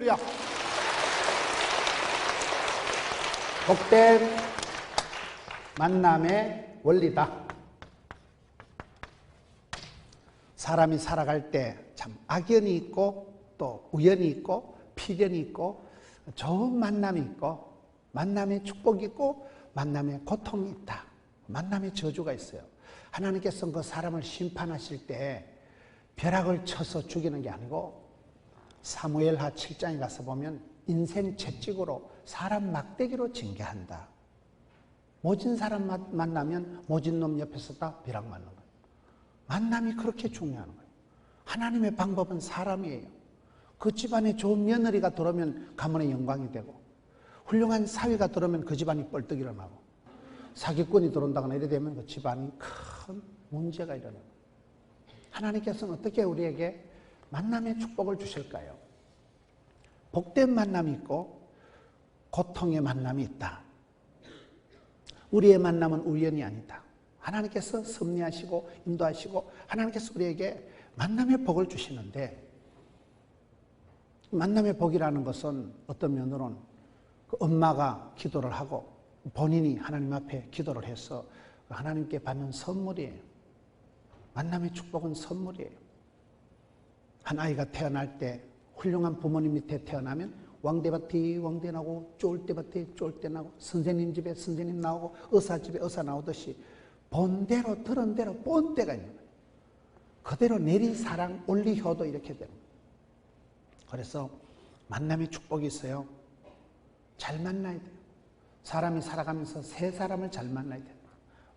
할렐루야. 복된 만남의 원리다. 사람이 살아갈 때 참 악연이 있고 또 우연이 있고 필연이 있고 좋은 만남이 있고 만남의 축복이 있고 만남의 고통이 있다. 만남의 저주가 있어요. 하나님께서 그 사람을 심판하실 때 벼락을 쳐서 죽이는 게 아니고 사무엘하 7장에 가서 보면 인생 채찍으로 사람 막대기로 징계한다. 모진 사람 만나면 모진 놈 옆에서 다 벼락 맞는 거예요. 만남이 그렇게 중요한 거예요. 하나님의 방법은 사람이에요. 그 집안에 좋은 며느리가 들어오면 가문의 영광이 되고 훌륭한 사위가 들어오면 그 집안이 뻘떡 일어나고 사기꾼이 들어온다거나 이래 되면 그 집안이 큰 문제가 일어나요. 하나님께서는 어떻게 우리에게 만남의 축복을 주실까요? 복된 만남이 있고 고통의 만남이 있다. 우리의 만남은 우연이 아니다. 하나님께서 섭리하시고 인도하시고 하나님께서 우리에게 만남의 복을 주시는데 만남의 복이라는 것은 어떤 면으로는 그 엄마가 기도를 하고 본인이 하나님 앞에 기도를 해서 하나님께 받는 선물이에요. 만남의 축복은 선물이에요. 한 아이가 태어날 때 훌륭한 부모님 밑에 태어나면 왕대밭이 왕대 나고 쫄대밭이 쫄대 나고 선생님 집에 선생님 나오고 의사 집에 의사 나오듯이 본대로 들은 대로 본대가 있는 거예요. 그대로 내리사랑 올리효도 이렇게 되는 거예요. 그래서 만남의 축복이 있어요. 잘 만나야 돼요. 사람이 살아가면서 세 사람을 잘 만나야 돼요.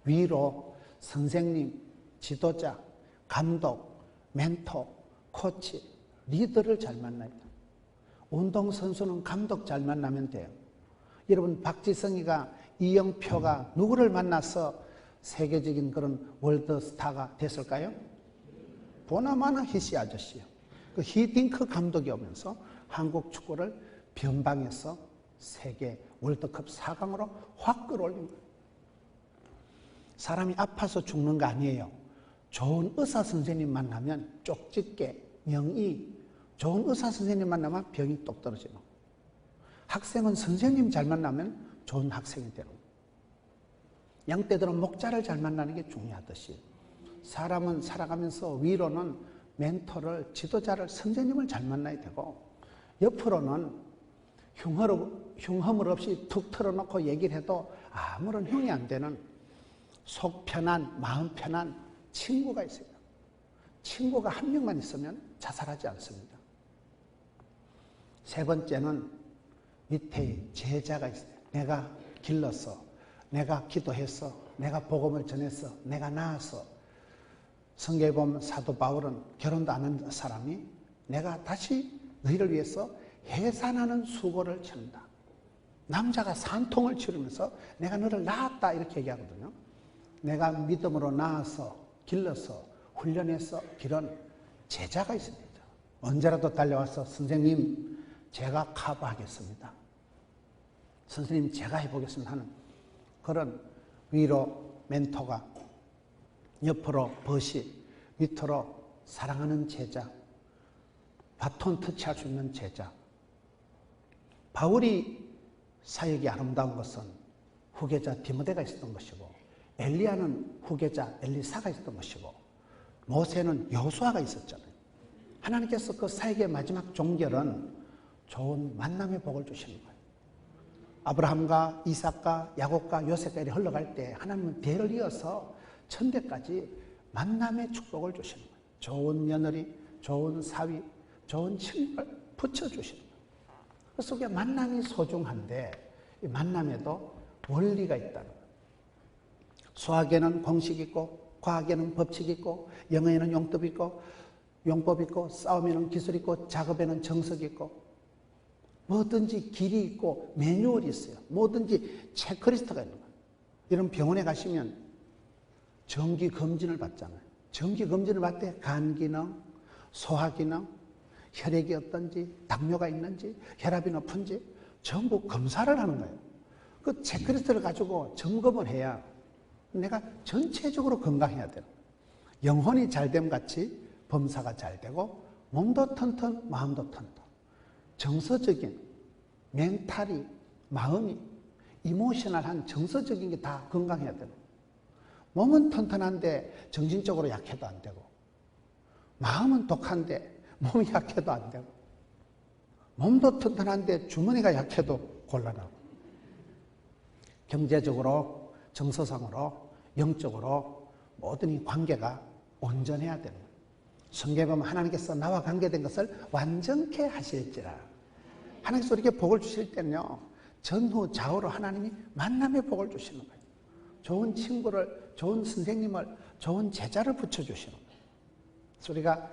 위로, 선생님, 지도자, 감독, 멘토, 코치, 리더를 잘 만나야 돼요. 운동선수는 감독 잘 만나면 돼요. 여러분 박지성이가 이영표가 누구를 만나서 세계적인 그런 월드스타가 됐을까요? 보나마나 히시 아저씨요. 그 히딩크 감독이 오면서 한국 축구를 변방에서 세계 월드컵 4강으로 확 끌어올린 거예요. 사람이 아파서 죽는 거 아니에요. 좋은 의사 선생님 만나면 쪽집게, 명의, 좋은 의사 선생님 만나면 병이 똑 떨어지는 거예요. 학생은 선생님 잘 만나면 좋은 학생이 되는 거예요. 양떼들은 목자를 잘 만나는 게 중요하듯이 사람은 살아가면서 위로는 멘토를, 지도자를, 선생님을 잘 만나야 되고 옆으로는 흉허물 없이 툭 틀어놓고 얘기를 해도 아무런 흉이 안 되는 속 편한, 마음 편한 친구가 있어요. 친구가 한 명만 있으면 자살하지 않습니다. 세 번째는 밑에 제자가 있어요. 내가 길렀어. 내가 기도했어. 내가 복음을 전했어. 내가 낳았어. 성경에 보면 사도 바울은 결혼도 안 한 사람이 내가 다시 너희를 위해서 해산하는 수고를 치른다. 남자가 산통을 치르면서 내가 너를 낳았다 이렇게 얘기하거든요. 내가 믿음으로 낳아서 길러서 훈련해서 기른 제자가 있습니다. 언제라도 달려와서 선생님 제가 커버하겠습니다. 선생님 제가 해보겠습니다 하는 그런 위로 멘토가 옆으로 버시, 밑으로 사랑하는 제자, 바톤 터치할 수 있는 제자. 바울이 사역이 아름다운 것은 후계자 디모데가 있었던 것이고 엘리야는 후계자 엘리사가 있었던 것이고 모세는 여호수아가 있었잖아요. 하나님께서 그 사역의 마지막 종결은 좋은 만남의 복을 주시는 거예요. 아브라함과 이삭과 야곱과 요셉과 이렇게 흘러갈 때 하나님은 대를 이어서 천대까지 만남의 축복을 주시는 거예요. 좋은 며느리, 좋은 사위, 좋은 친구를 붙여주시는 거예요. 그 속에 만남이 소중한데 이 만남에도 원리가 있다는 거예요. 수학에는 공식이 있고 과학에는 법칙이 있고 영어에는 용법이 있고 용법이 있고 싸움에는 기술이 있고 작업에는 정석이 있고 뭐든지 길이 있고 매뉴얼이 있어요. 뭐든지 체크리스트가 있는 거예요. 이런 병원에 가시면 정기 검진을 받잖아요. 정기 검진을 받을 때 간 기능, 소화 기능, 혈액이 어떤지, 당뇨가 있는지, 혈압이 높은지 전부 검사를 하는 거예요. 그 체크리스트를 가지고 점검을 해야 내가 전체적으로 건강해야 돼요. 영혼이 잘됨 같이 범사가 잘 되고 몸도 튼튼, 마음도 튼튼. 정서적인, 멘탈이, 마음이, 이모셔널한 정서적인 게 다 건강해야 되는 거예요. 몸은 튼튼한데 정신적으로 약해도 안 되고, 마음은 독한데 몸이 약해도 안 되고, 몸도 튼튼한데 주머니가 약해도 곤란하고, 경제적으로, 정서상으로, 영적으로 모든 이 관계가 온전해야 되는 거예요. 성경에 보면 하나님께서 나와 관계된 것을 완전케 하실지라. 하나님께서 우리에게 복을 주실 때는요, 전후 좌우로 하나님이 만남의 복을 주시는 거예요. 좋은 친구를, 좋은 선생님을, 좋은 제자를 붙여주시는 거예요. 그래서 우리가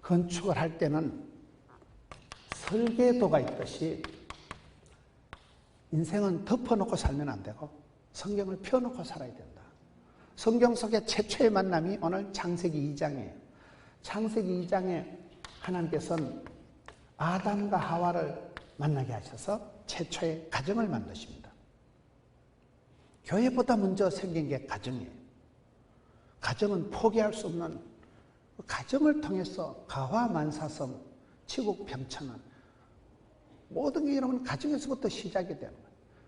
건축을 할 때는 설계도가 있듯이 인생은 덮어놓고 살면 안 되고 성경을 펴놓고 살아야 된다. 성경 속의 최초의 만남이 오늘 창세기 2장이에요. 창세기 2장에 하나님께서는 아담과 하와를 만나게 하셔서 최초의 가정을 만드십니다. 교회보다 먼저 생긴 게 가정이에요. 가정은 포기할 수 없는, 가정을 통해서 가화만사성, 치국평천은 모든 게 여러분 가정에서부터 시작이 되는 거예요.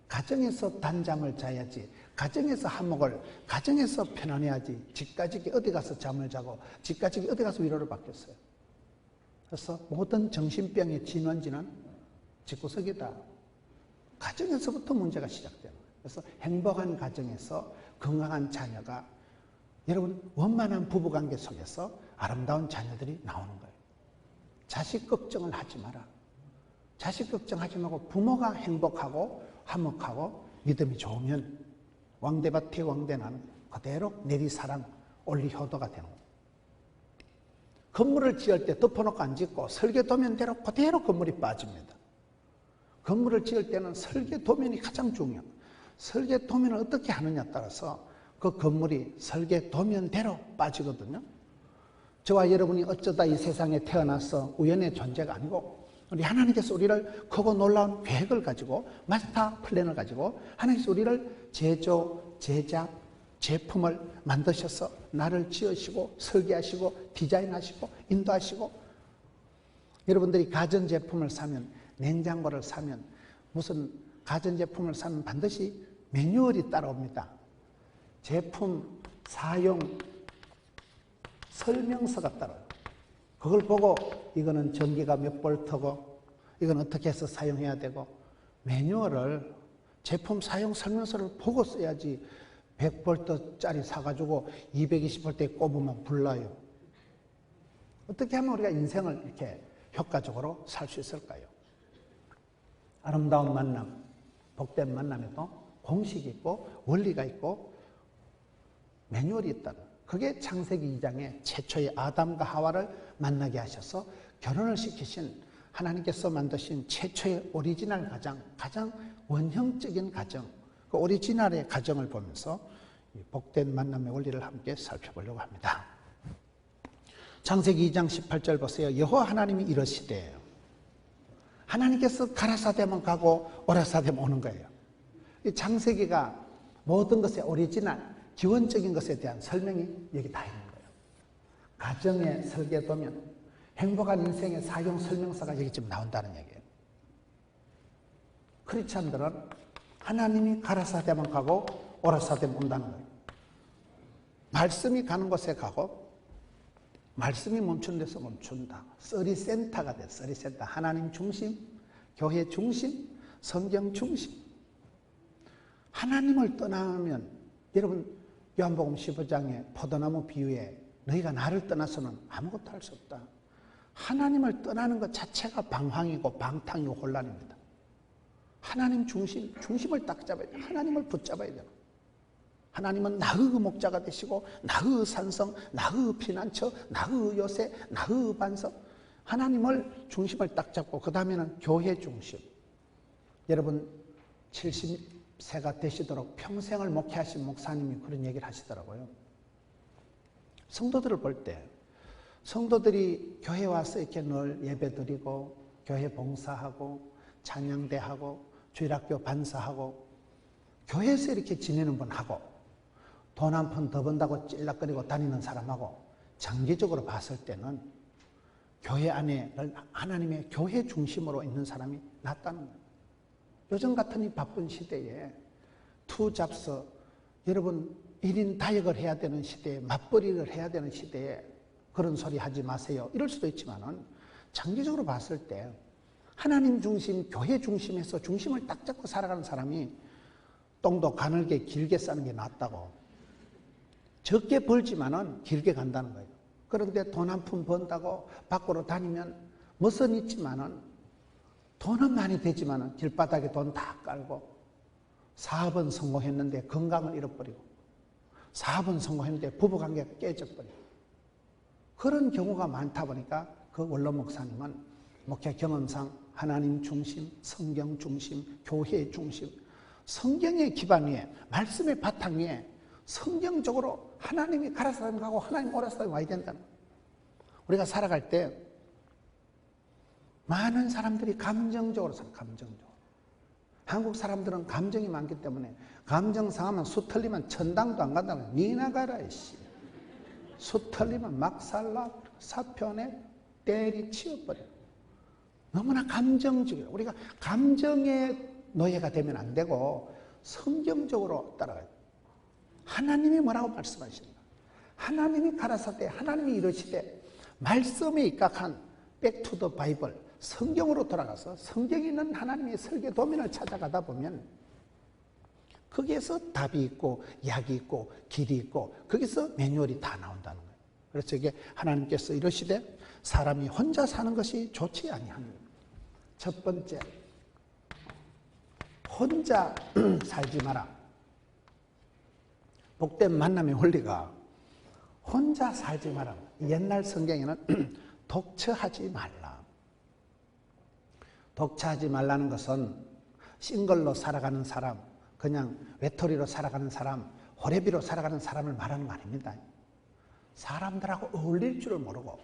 가정에서 단잠을 자야지, 가정에서 한몫을, 가정에서 편안해야지, 집가지기 어디 가서 잠을 자고, 집가지기 어디 가서 위로를 받겠어요. 그래서 모든 정신병의 진원지는 집구석이다. 가정에서부터 문제가 시작되는 거예요. 그래서 행복한 가정에서 건강한 자녀가, 여러분 원만한 부부관계 속에서 아름다운 자녀들이 나오는 거예요. 자식 걱정을 하지 마라. 자식 걱정하지 말고 부모가 행복하고 화목하고 믿음이 좋으면 왕대밭에 왕대나는 그대로 내리사랑 올리효도가 되는 거예요. 건물을 지을 때 덮어놓고 안 짓고 설계도면대로 그대로 건물이 빠집니다. 건물을 지을 때는 설계도면이 가장 중요해요. 설계도면을 어떻게 하느냐에 따라서 그 건물이 설계도면대로 빠지거든요. 저와 여러분이 어쩌다 이 세상에 태어나서 우연의 존재가 아니고, 우리 하나님께서 우리를 크고 놀라운 계획을 가지고, 마스터 플랜을 가지고 하나님께서 우리를 제조, 제작, 제품을 만드셔서 나를 지으시고 설계하시고 디자인하시고 인도하시고, 여러분들이 가전제품을 사면, 냉장고를 사면, 무슨 가전제품을 사면 반드시 매뉴얼이 따라옵니다. 제품 사용 설명서가 따라요. 그걸 보고 이거는 전기가 몇 볼트고 이건 어떻게 해서 사용해야 되고, 매뉴얼을, 제품 사용 설명서를 보고 써야지 100볼트짜리 사가지고 220볼트에 꼽으면 불나요. 어떻게 하면 우리가 인생을 이렇게 효과적으로 살 수 있을까요? 아름다운 만남, 복된 만남에도 공식이 있고 원리가 있고 매뉴얼이 있다는, 그게 창세기 2장에 최초의 아담과 하와를 만나게 하셔서 결혼을 시키신 하나님께서 만드신 최초의 오리지널 가정, 가장 원형적인 가정, 그 오리지널의 가정을 보면서 복된 만남의 원리를 함께 살펴보려고 합니다. 창세기 2장 18절 보세요. 여호와 하나님이 이러시되, 하나님께서 가라사대면 가고 오라사대면 오는 거예요. 이 창세기가 모든 것의 오리지널, 기원적인 것에 대한 설명이 여기 다 있는 거예요. 가정의 설계도면, 행복한 인생의 사용 설명서가 여기 지금 나온다는 얘기예요. 크리스찬들은 하나님이 가라사대면 가고 오라사대면 온다는 거예요. 말씀이 가는 곳에 가고 말씀이 멈추는 데서 멈춘다. 서리센터가 돼. 서리센터. 하나님 중심, 교회 중심, 성경 중심. 하나님을 떠나면, 여러분 요한복음 15장의 포도나무 비유에 너희가 나를 떠나서는 아무것도 할 수 없다. 하나님을 떠나는 것 자체가 방황이고 방탕이고 혼란입니다. 하나님 중심, 중심을 딱 잡아야 돼요. 하나님을 붙잡아야 돼요. 하나님은 나의 목자가 되시고 나의 산성, 나의 피난처, 나의 요새, 나의 반석. 하나님을 중심을 딱 잡고 그 다음에는 교회 중심. 여러분 70세가 되시도록 평생을 목회하신 목사님이 그런 얘기를 하시더라고요. 성도들을 볼 때 성도들이 교회 와서 이렇게 늘 예배드리고 교회 봉사하고 찬양대하고 주일학교 반사하고 교회에서 이렇게 지내는 분하고 돈 한 푼 더 번다고 찔락거리고 다니는 사람하고 장기적으로 봤을 때는 교회 안에 하나님의 교회 중심으로 있는 사람이 낫다는 거예요. 요즘 같은 이 바쁜 시대에 투 잡서, 여러분 1인 다역을 해야 되는 시대에, 맞벌이를 해야 되는 시대에 그런 소리 하지 마세요. 이럴 수도 있지만은 장기적으로 봤을 때 하나님 중심, 교회 중심에서 중심을 딱 잡고 살아가는 사람이 똥도 가늘게 길게 싸는 게 낫다고. 적게 벌지만은 길게 간다는 거예요. 그런데 돈 한 푼 번다고 밖으로 다니면 멋은 있지만은 돈은 많이 되지만은 길바닥에 돈 다 깔고, 사업은 성공했는데 건강을 잃어버리고, 사업은 성공했는데 부부관계가 깨져버리고, 그런 경우가 많다 보니까 그 원로 목사님은 목회 경험상 하나님 중심, 성경 중심, 교회 중심, 성경의 기반 위에, 말씀의 바탕 위에 성경적으로 하나님이 가라사람이 가고 하나님 오라사람이 와야 된다는 거예요. 우리가 살아갈 때 많은 사람들이 감정적으로 살아요. 감정적으로. 한국 사람들은 감정이 많기 때문에 감정 상하면 수 털리면 천당도 안 간다는 거예요. 니나 가라 이씨. 수 털리면 막살라 사표내 때리 치워버려. 너무나 감정적이에요. 우리가 감정의 노예가 되면 안 되고 성경적으로 따라가야 돼요. 하나님이 뭐라고 말씀하십니까? 하나님이 가라사대, 하나님이 이러시되, 말씀에 입각한 백투더 바이블, 성경으로 돌아가서 성경에 있는 하나님의 설계 도면을 찾아가다 보면 거기에서 답이 있고 약이 있고 길이 있고 거기서 매뉴얼이 다 나온다는 거예요. 그래서 이게 하나님께서 이러시되 사람이 혼자 사는 것이 좋지 아니하니. 첫 번째, 혼자 살지 마라. 복된 만남의 원리가 혼자 살지 마라. 옛날 성경에는 독처하지 말라. 독처하지 말라는 것은 싱글로 살아가는 사람, 그냥 외톨이로 살아가는 사람, 호래비로 살아가는 사람을 말하는 거 아닙니다. 사람들하고 어울릴 줄을 모르고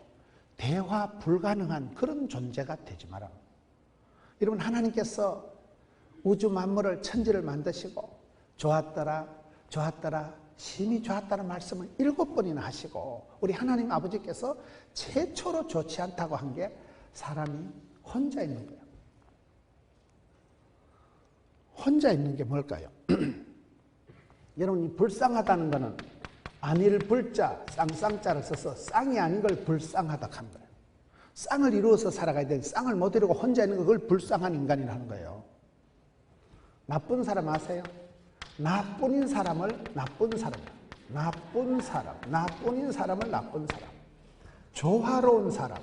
대화 불가능한 그런 존재가 되지 마라. 여러분, 하나님께서 우주 만물을, 천지를 만드시고 좋았더라, 좋았더라, 심히 좋았다는 말씀을 7번이나 하시고, 우리 하나님 아버지께서 최초로 좋지 않다고 한 게 사람이 혼자 있는 거예요. 혼자 있는 게 뭘까요? 여러분이 불쌍하다는 거는 안일 불자, 쌍쌍자를 써서 쌍이 아닌 걸 불쌍하다 한 거예요. 쌍을 이루어서 살아가야 되는데 쌍을 못 이루고 혼자 있는 걸 불쌍한 인간이라는 거예요. 나쁜 사람 아세요? 나뿐인 사람을 나쁜 사람, 나쁜 사람, 나뿐인 사람을 나쁜 사람, 조화로운 사람,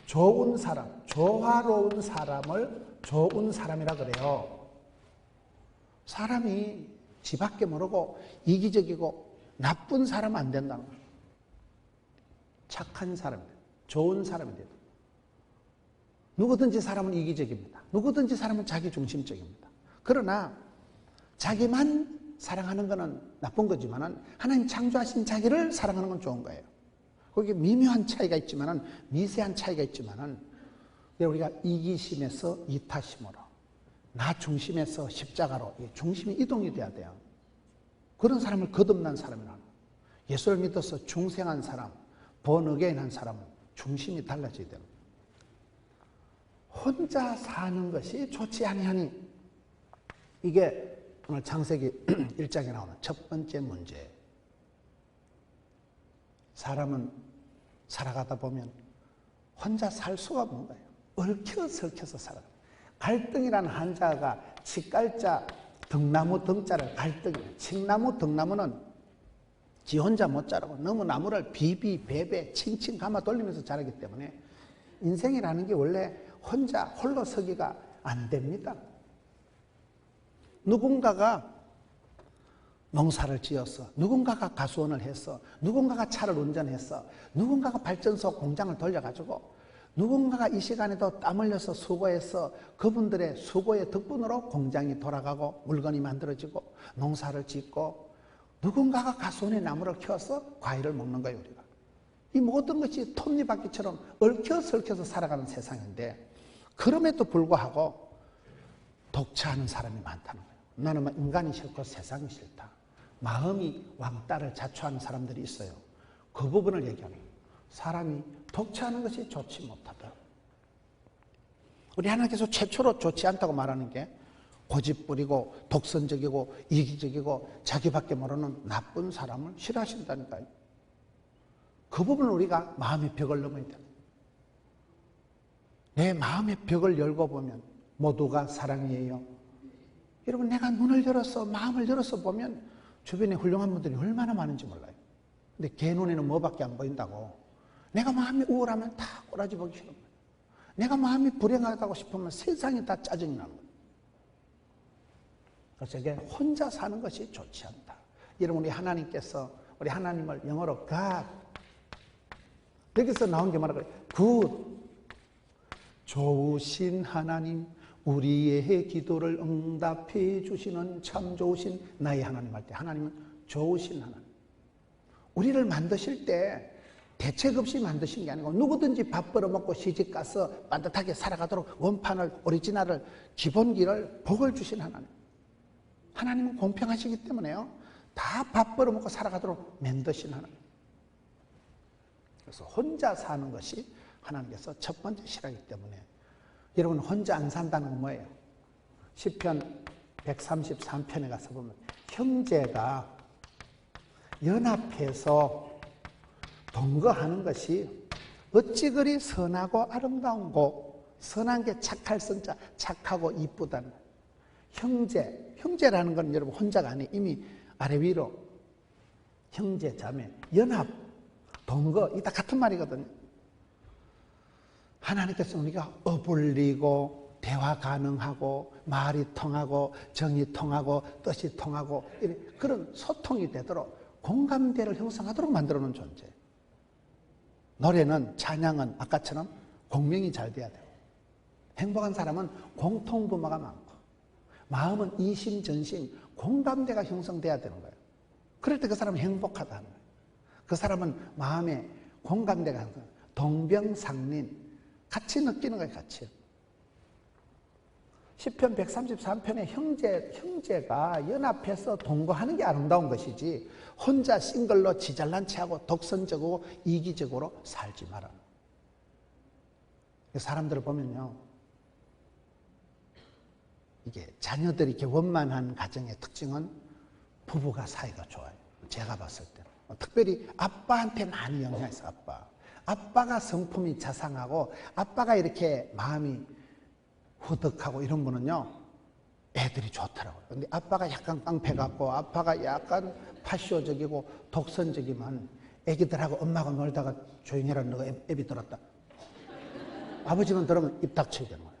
좋은 사람, 조화로운 사람을 좋은 사람이라 그래요. 사람이 지밖에 모르고 이기적이고 나쁜 사람 안 된다는 거예요. 착한 사람이 돼요. 좋은 사람이 돼요. 누구든지 사람은 이기적입니다. 누구든지 사람은 자기중심적입니다. 그러나 자기만 사랑하는 것은 나쁜 거지만 하나님 창조하신 자기를 사랑하는 건 좋은 거예요. 거기에 미묘한 차이가 있지만, 미세한 차이가 있지만, 우리가 이기심에서 이타심으로, 나 중심에서 십자가로 중심이 이동이 돼야 돼요. 그런 사람을 거듭난 사람이라는 거예요. 예수를 믿어서 중생한 사람, 번어게인한 사람은 중심이 달라져야 됩니다. 혼자 사는 것이 좋지 아니하니, 이게 오늘 창세기 1장에 나오는 첫 번째 문제. 사람은 살아가다 보면 혼자 살 수가 없는 거예요. 얽혀설켜서 살아요. 갈등이라는 한자가 칡갈자, 등나무 등자를 갈등이에요. 칡나무 등나무는 지 혼자 못 자라고 너무 나무를 비비 베베 칭칭 감아 돌리면서 자라기 때문에 인생이라는 게 원래 혼자 홀로 서기가 안 됩니다. 누군가가 농사를 지어서, 누군가가 가수원을 해서, 누군가가 차를 운전해서, 누군가가 발전소 공장을 돌려가지고, 누군가가 이 시간에도 땀 흘려서 수고해서 그분들의 수고의 덕분으로 공장이 돌아가고 물건이 만들어지고 농사를 짓고, 누군가가 가수원에 나무를 키워서 과일을 먹는 거예요. 우리가 이 모든 것이 톱니바퀴처럼 얽혀설켜서 살아가는 세상인데, 그럼에도 불구하고 독처하는 사람이 많다는 거예요. 나는 인간이 싫고 세상이 싫다. 마음이 왕따를 자초하는 사람들이 있어요. 그 부분을 얘기합니다. 사람이 독채하는 것이 좋지 못하다. 우리 하나님께서 최초로 좋지 않다고 말하는 게 고집부리고 독선적이고 이기적이고 자기밖에 모르는 나쁜 사람을 싫어하신다니까요. 그 부분을 우리가 마음의 벽을 넘어야 돼요. 내 마음의 벽을 열고 보면 모두가 사랑이에요. 여러분, 내가 눈을 열어서 마음을 열어서 보면 주변에 훌륭한 분들이 얼마나 많은지 몰라요. 근데 걔 눈에는 뭐밖에 안 보인다고. 내가 마음이 우울하면 다 꼬라지 보기 싫은 거예요. 내가 마음이 불행하다고 싶으면 세상이 다 짜증이 나는 거예요. 그래서 이게 혼자 사는 것이 좋지 않다. 여러분, 우리 하나님께서 우리 하나님을 영어로 God, 여기서 나온 게 뭐라고 그래요? Good, 좋으신 하나님, 우리의 기도를 응답해 주시는 참 좋으신 나의 하나님 할 때 하나님은 좋으신 하나님. 우리를 만드실 때 대책 없이 만드신 게 아니고 누구든지 밥 벌어먹고 시집가서 반듯하게 살아가도록 원판을, 오리지널을, 기본기를, 복을 주신 하나님. 하나님은 공평하시기 때문에요. 다 밥 벌어먹고 살아가도록 만드신 하나님. 그래서 혼자 사는 것이 하나님께서 첫 번째 싫어하기 때문에 여러분, 혼자 안 산다는 건 뭐예요? 시편 133편에 가서 보면 형제가 연합해서 동거하는 것이 어찌 그리 선하고 아름다운고, 선한 게 착할 선자, 착하고 이쁘다는 거예요. 형제라는 건 여러분 혼자가 아니에요. 이미 아래 위로 형제, 자매, 연합, 동거, 이게 다 같은 말이거든요. 하나님께서 우리가 어울리고 대화 가능하고 말이 통하고 정이 통하고 뜻이 통하고 그런 소통이 되도록 공감대를 형성하도록 만들어 놓은 존재. 노래는, 찬양은 아까처럼 공명이 잘 돼야 돼요. 행복한 사람은 공통분모가 많고 마음은 이심전심 공감대가 형성돼야 되는 거예요. 그럴 때 그 사람은 행복하다 하는 거예요. 그 사람은 마음에 공감대가 형성, 동병상린, 같이 느끼는 거예요. 같이. 시편 133편에 형제가 연합해서 동거하는 게 아름다운 것이지 혼자 싱글로 지잘난 체하고 독선적이고 이기적으로 살지 마라. 사람들을 보면요, 이게 자녀들이 이렇게 원만한 가정의 특징은 부부가 사이가 좋아요. 제가 봤을 때는 특별히 아빠한테 많이 영향했어요. 아빠가 성품이 자상하고 아빠가 이렇게 마음이 후덕하고 이런 분은요, 애들이 좋더라고요. 근데 아빠가 약간 깡패 같고 아빠가 약간 파쇼적이고 독선적이면 애기들하고 엄마가 놀다가 조용히 해라, 너가 애비 들었다. 아버지만 들으면 입 닥쳐야 되는 거예요.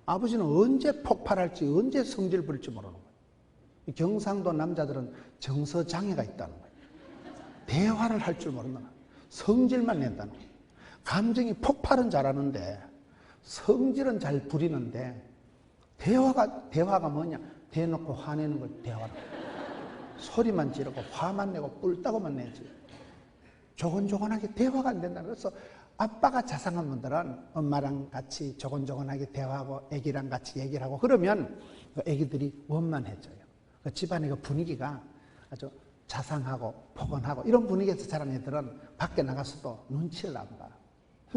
아버지는 언제 폭발할지, 언제 성질 부릴지 모르는 거예요. 경상도 남자들은 정서장애가 있다는 거예요. 대화를 할 줄 모른다. 성질만 낸다는 거예요. 감정이 폭발은 잘하는데 성질은 잘 부리는데 대화가 뭐냐? 대놓고 화내는 걸 대화라고. 소리만 지르고 화만 내고 뿔따고만 내지. 조곤조곤하게 대화가 안 된다. 그래서 아빠가 자상한 분들은 엄마랑 같이 조곤조곤하게 대화하고 애기랑 같이 얘기를 하고 그러면 애기들이 원만해져요. 그 집안의 분위기가 아주 자상하고 포근하고 이런 분위기에서 자란 애들은 밖에 나가서도 눈치를 안 봐.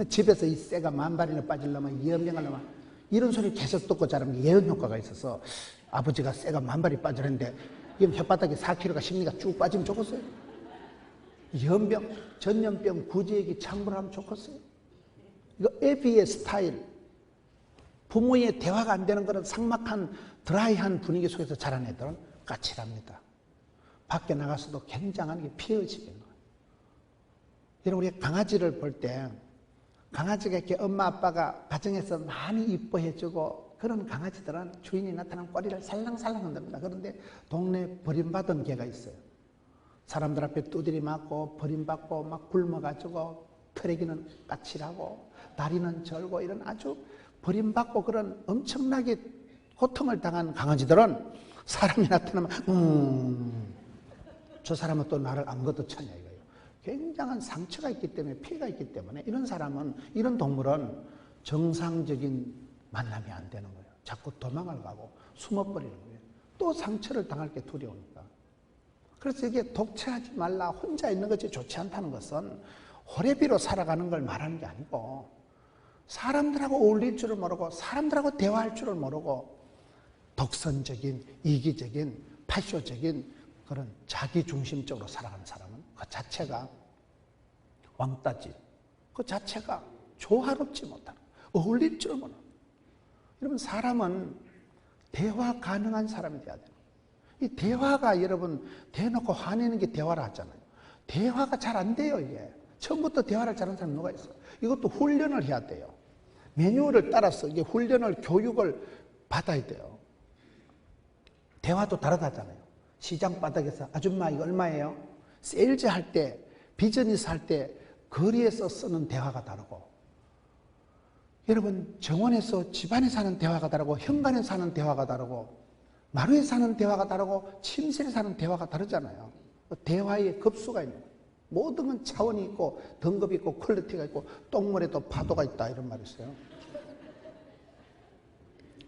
집에서 이 쇠가 만발이나 빠지려면 예언병을 하면 이런 소리 계속 듣고 자라면 예언 효과가 있어서 아버지가 쇠가 만발이 빠지는데 이 혓바닥에 4kg가 심리가 쭉 빠지면 좋겠어요? 예언병, 전염병, 구제액이 창불하면 좋겠어요? 이거 애비의 스타일, 부모의 대화가 안 되는 그런 삭막한 드라이한 분위기 속에서 자란 애들은 까칠합니다. 밖에 나가서도 굉장한 게 피해지게 나와요. 여러분, 우리 강아지를 볼 때 강아지가 이렇게 엄마 아빠가 가정에서 많이 이뻐해주고 그런 강아지들은 주인이 나타나면 꼬리를 살랑살랑 흔듭니다. 그런데 동네에 버림받은 개가 있어요. 사람들 앞에 두드리 맞고 버림받고 막 굶어가지고 털에기는 까칠하고 다리는 절고 이런 아주 버림받고 그런 엄청나게 고통을 당한 강아지들은 사람이 나타나면 저 사람은 또 나를 안 걷어차냐 이거예요. 굉장한 상처가 있기 때문에 피해가 있기 때문에 이런 동물은 정상적인 만남이 안 되는 거예요. 자꾸 도망을 가고 숨어버리는 거예요. 또 상처를 당할 게 두려우니까. 그래서 이게 독채하지 말라, 혼자 있는 것이 좋지 않다는 것은 호래비로 살아가는 걸 말하는 게 아니고 사람들하고 어울릴 줄을 모르고 사람들하고 대화할 줄을 모르고 독선적인, 이기적인, 파쇼적인 그런 자기중심적으로 살아가는 사람은 그 자체가 왕따지, 그 자체가 조화롭지 못하는, 어울릴 줄 모르는. 여러분, 사람은 대화 가능한 사람이 돼야 돼요. 이 대화가 여러분 대놓고 화내는 게 대화라 하잖아요. 대화가 잘 안 돼요, 이게. 처음부터 대화를 잘하는 사람이 누가 있어요? 이것도 훈련을 해야 돼요. 매뉴얼을 따라서 이게 훈련을, 교육을 받아야 돼요. 대화도 다르다잖아요. 시장 바닥에서 아줌마 이거 얼마예요? 세일즈 할 때, 비즈니스 할 때 거리에서 쓰는 대화가 다르고, 여러분 정원에서 집안에서 하는 대화가 다르고, 현관에서 하는 대화가 다르고, 마루에서 하는 대화가 다르고, 침실에서 하는 대화가 다르잖아요. 대화의 급수가 있는 거예요. 모든 건 차원이 있고 등급이 있고 퀄리티가 있고 똥물에도 파도가 있다 이런 말이 있어요.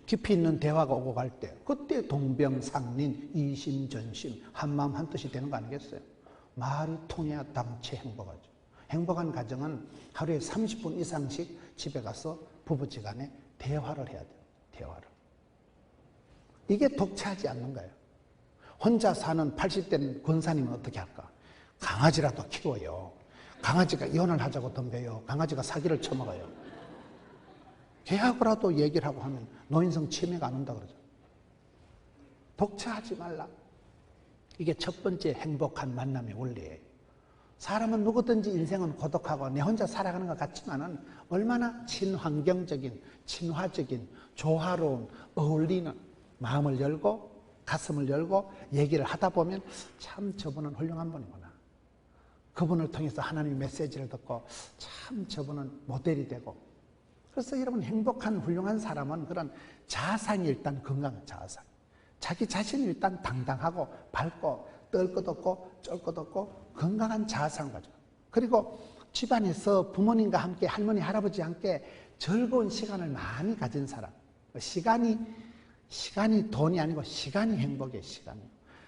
깊이 있는 대화가 오고 갈 때 그때 동병상린, 이심전심, 한마음 한뜻이 되는 거 아니겠어요? 말이 통해야 당체 행복하죠. 행복한 가정은 하루에 30분 이상씩 집에 가서 부부지간에 대화를 해야 돼요. 대화를. 이게 독차하지 않는 거예요. 혼자 사는 80대 권사님은 어떻게 할까? 강아지라도 키워요. 강아지가 이혼을 하자고 덤벼요. 강아지가 사기를 쳐먹어요. 걔하고라도 얘기를 하고 하면 노인성 치매가 안 온다 그러죠. 독차하지 말라. 이게 첫 번째 행복한 만남의 원리예요. 사람은 누구든지 인생은 고독하고 내 혼자 살아가는 것 같지만은 얼마나 친환경적인, 친화적인, 조화로운, 어울리는 마음을 열고 가슴을 열고 얘기를 하다 보면 참 저분은 훌륭한 분이구나. 그분을 통해서 하나님의 메시지를 듣고 참 저분은 모델이 되고. 그래서 여러분 행복한 훌륭한 사람은 그런 자아상이 일단 건강한 자아상. 자기 자신이 일단 당당하고 밝고 떨 것 없고 쩔 것 없고 건강한 자아상을 가지고. 그리고 집안에서 부모님과 함께 할머니 할아버지와 함께 즐거운 시간을 많이 가진 사람. 시간이 돈이 아니고 시간이 행복이에요. 시간이.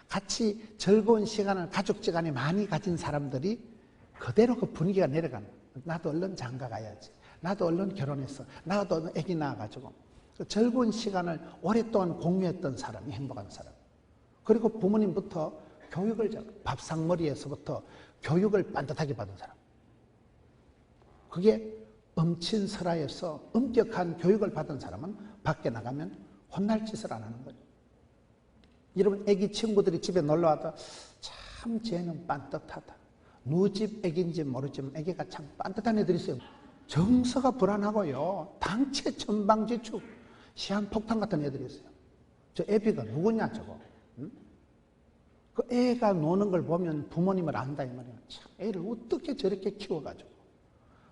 같이 즐거운 시간을 가족지간에 많이 가진 사람들이 그대로 그 분위기가 내려가는 거예요. 나도 얼른 장가 가야지. 나도 얼른 결혼했어. 나도 애기 낳아가지고. 그 즐거운 시간을 오랫동안 공유했던 사람이 행복한 사람. 그리고 부모님부터 교육을, 밥상머리에서부터 교육을 반듯하게 받은 사람. 그게 엄친설화에서 엄격한 교육을 받은 사람은 밖에 나가면 혼날 짓을 안 하는 거예요. 여러분 애기 친구들이 집에 놀러와도 참 쟤는 빤듯하다. 누구 집 애기인지 모르지만 애기가 참 빤듯한 애들이 있어요. 정서가 불안하고요. 당체 천방지축, 시한폭탄 같은 애들이 있어요. 저 애비가 누구냐 저거. 응? 그 애가 노는 걸 보면 부모님을 안다 이 말이에요. 참 애를 어떻게 저렇게 키워가지고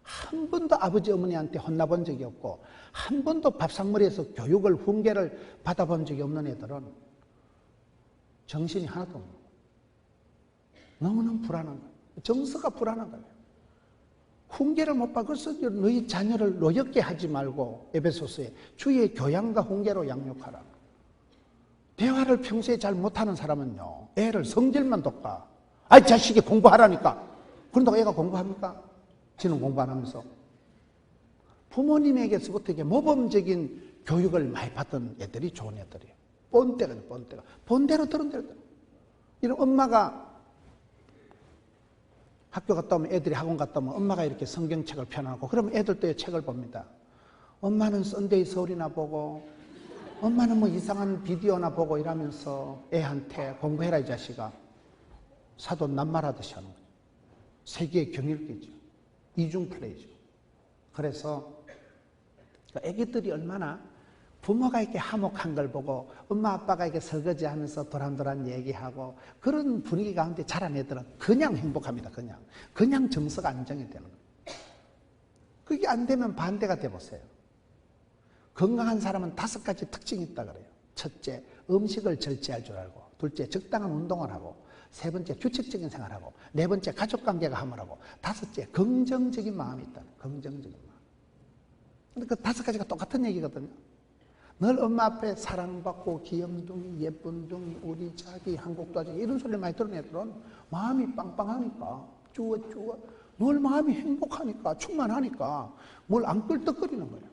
한 번도 아버지 어머니한테 혼나본 적이 없고 한 번도 밥상머리에서 교육을 훈계를 받아본 적이 없는 애들은 정신이 하나도 없는 거예요. 너무너무 불안한 거예요. 정서가 불안한 거예요. 훈계를 못 받고 그래서 너희 자녀를 노엽게 하지 말고 에베소서에 주의 교양과 훈계로 양육하라. 대화를 평소에 잘 못하는 사람은요. 애를 성질만 돋가. 아이 자식이 공부하라니까. 그런다고 애가 공부합니까? 지는 공부 안 하면서. 부모님에게서부터 이게 모범적인 교육을 많이 받던 애들이 좋은 애들이에요. 본대로 들은 대로. 이런 엄마가 학교 갔다 오면 애들이 학원 갔다 오면 엄마가 이렇게 성경책을 펴놓고 그러면 애들도 책을 봅니다. 엄마는 썬데이 서울이나 보고 엄마는 뭐 이상한 비디오나 보고 이러면서 애한테 공부해라 이 자식아. 사도 낱말하듯이 하는 거죠. 세계의 경일기죠. 이중 플레이죠. 그래서 애기들이 얼마나 부모가 이렇게 화목한 걸 보고 엄마 아빠가 이렇게 설거지하면서 도란도란 얘기하고 그런 분위기 가운데 자란 애들은 그냥 행복합니다. 그냥 정서가 안정이 되는 거예요. 그게 안 되면 반대가 돼 보세요. 건강한 사람은 5가지 특징이 있다 그래요. 첫째, 음식을 절제할 줄 알고, 둘째, 적당한 운동을 하고, 세 번째, 규칙적인 생활하고, 네 번째, 가족관계가 화목하고, 다섯째, 긍정적인 마음이 있다. 긍정적인 마음. 근데 그 5가지가 똑같은 얘기거든요. 늘 엄마 앞에 사랑받고 귀염둥이, 예쁜둥이, 우리 자기, 한국 도와주기 이런 소리를 많이 들은 애들은 마음이 빵빵하니까 쭈어쭈어 늘 마음이 행복하니까, 충만하니까 뭘 안 끌떡거리는 거예요.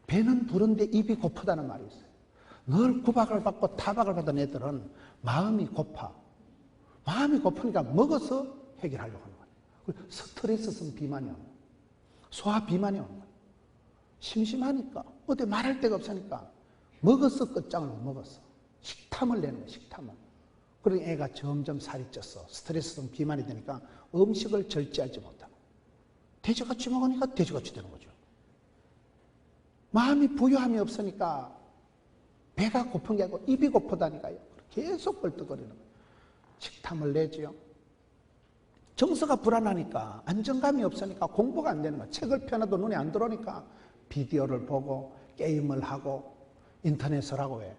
배는 부른데 입이 고프다는 말이 있어요. 늘 구박을 받고 타박을 받은 애들은 마음이 고파. 마음이 고프니까 먹어서 해결하려고 하는 거예요. 스트레스성 비만이 오는 거예요. 소화 비만이 오는 거예요. 심심하니까, 어디 말할 데가 없으니까 먹었어, 끝장을 못 먹었어. 식탐을 내는 거예요, 식탐을. 그러니 애가 점점 살이 쪘어. 스트레스성 비만이 되니까 음식을 절제하지 못하고. 돼지같이 먹으니까 돼지같이 되는 거죠. 마음이 부유함이 없으니까 배가 고픈 게 아니고 입이 고프다니까요. 계속 벌떡거리는 거예요. 식탐을 내지요. 정서가 불안하니까, 안정감이 없으니까 공부가 안 되는 거예요. 책을 펴놔도 눈에 안 들어오니까 비디오를 보고 게임을 하고 인터넷을 하고 해.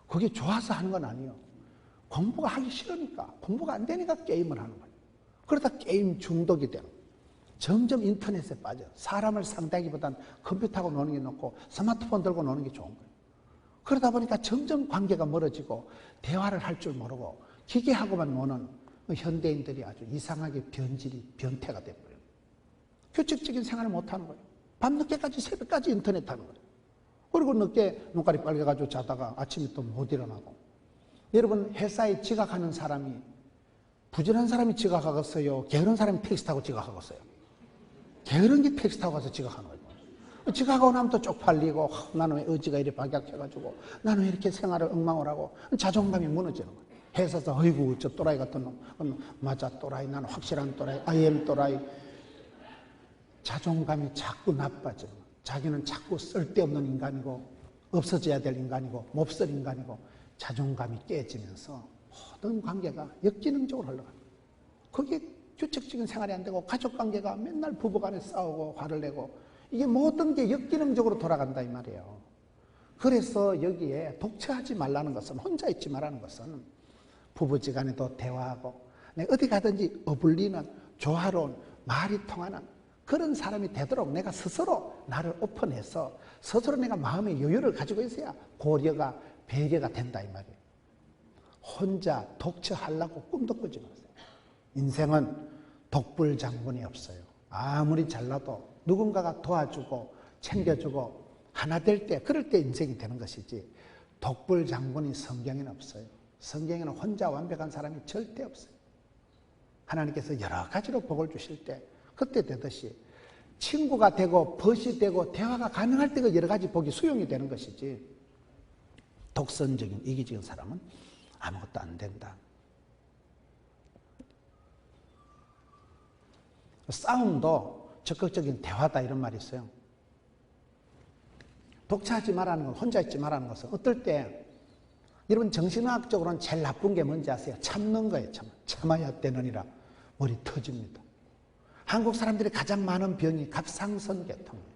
그게 좋아서 하는 건 아니에요. 공부가 하기 싫으니까, 공부가 안 되니까 게임을 하는 거예요. 그러다 게임 중독이 되는 거예요. 점점 인터넷에 빠져. 사람을 상대하기보다는 컴퓨터하고 노는 게 낫고 스마트폰 들고 노는 게 좋은 거예요. 그러다 보니까 점점 관계가 멀어지고 대화를 할 줄 모르고 기계하고만 노는 현대인들이 아주 이상하게 변태가 돼버려요. 규칙적인 생활을 못하는 거예요. 밤늦게까지 새벽까지 인터넷 하는 거예요. 그리고 늦게 눈깔이 빨개가지고 자다가 아침에 또 못 일어나고. 여러분, 회사에 지각하는 사람이, 부지런한 사람이 지각하겠어요? 게으른 사람이 택시 타고 지각하겠어요? 게으른 게 택시 타고 가서 지각하는 거예요. 지각하고 나면 또 쪽팔리고, 나는 왜 의지가 이렇게 박약해가지고, 나는 왜 이렇게 생활을 엉망을 하고, 자존감이 무너지는 거예요. 회사에서, 어이구, 저 또라이 같은 놈. 맞아, 또라이. 나는 확실한 또라이. I am 또라이. 자존감이 자꾸 나빠지는 거예요. 자기는 자꾸 쓸데없는 인간이고, 없어져야 될 인간이고, 몹쓸 인간이고, 자존감이 깨지면서 모든 관계가 역기능적으로 흘러가요. 그게 규칙적인 생활이 안 되고, 가족관계가 맨날 부부간에 싸우고 화를 내고, 이게 모든 게 역기능적으로 돌아간다 이 말이에요. 그래서 여기에 독처하지 말라는 것은, 혼자 있지 말라는 것은, 부부지간에도 대화하고 어디 가든지 어울리는 조화로운 말이 통하는 그런 사람이 되도록 내가 스스로 나를 오픈해서 스스로 내가 마음의 여유를 가지고 있어야 고려가 배려가 된다 이 말이에요. 혼자 독처하려고 꿈도 꾸지 마세요. 인생은 독불장군이 없어요. 아무리 잘나도 누군가가 도와주고 챙겨주고 하나 될 때, 그럴 때 인생이 되는 것이지, 독불장군이 성경에는 없어요. 성경에는 혼자 완벽한 사람이 절대 없어요. 하나님께서 여러 가지로 복을 주실 때 그때 되듯이 친구가 되고 벗이 되고 대화가 가능할 때 그 여러 가지 복이 수용이 되는 것이지, 독선적인 이기적인 사람은 아무것도 안 된다. 싸움도 적극적인 대화다 이런 말이 있어요. 독차하지 말라는 건, 혼자 있지 말라는 것은 어떨 때, 여러분 정신의학적으로는 제일 나쁜 게 뭔지 아세요? 참는 거예요. 참아야 되느니라 머리 터집니다. 한국 사람들이 가장 많은 병이 갑상선계통이에요.